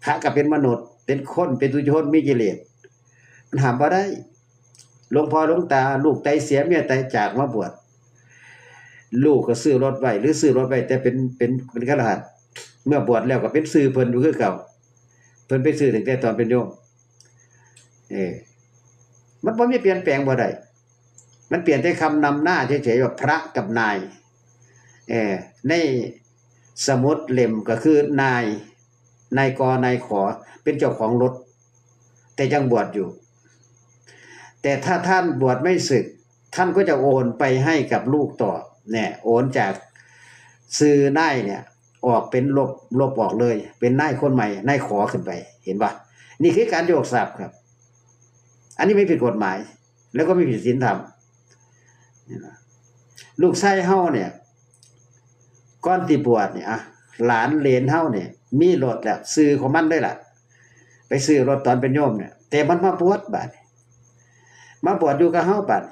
พระก็เป็นมนุษย์เป็นคนเป็นตุชนมีกิเลสมันห้ามบ่ได้หลวงพ่อหลวงตาลูกไตเสียเมียไตจากมาบวชลูกก็ซื้อรถไว้หรือซื้อรถไว้แต่เป็นฆราวาสถ์เมื่อบวชแล้วก็เป็นซื้อเพิ่นอยู่คือเก่าเพิ่นไปซื้อตั้งแต่ตอนเป็นโยมมันบ่มีเปลี่ยนแปลงบ่ได้มันเปลี่ยนแต่คำนำหน้าเฉยๆว่าพระกับนายในสมุดเล่มก็คือนายกนายขอเป็นเจ้าของรถแต่ยังบวชอยู่แต่ถ้าท่านบวชไม่สึกท่านก็จะโอนไปให้กับลูกต่อเนี่ยโอนจากซื้อนายเนี่ยออกเป็นลบออกเลยเป็นนายคนใหม่นายขอขึ้นไปเห็นป่ะนี่คือการโยกทรัพย์ครับอันนี้ไม่ผิดกฎหมายแล้วก็ไม่ผิดศีลธรรมลูกชายเฮาเนี่ยก่อนที่บวชเนี่ยหลานเหลนเฮาเนี่ยมีรถแล้วซื้อของมันได้ล่ะไปซื้อรถตอนเป็นโยมเนี่ยแต่มันมาบวชบัดมาบวชอยู่กับเฮาบัด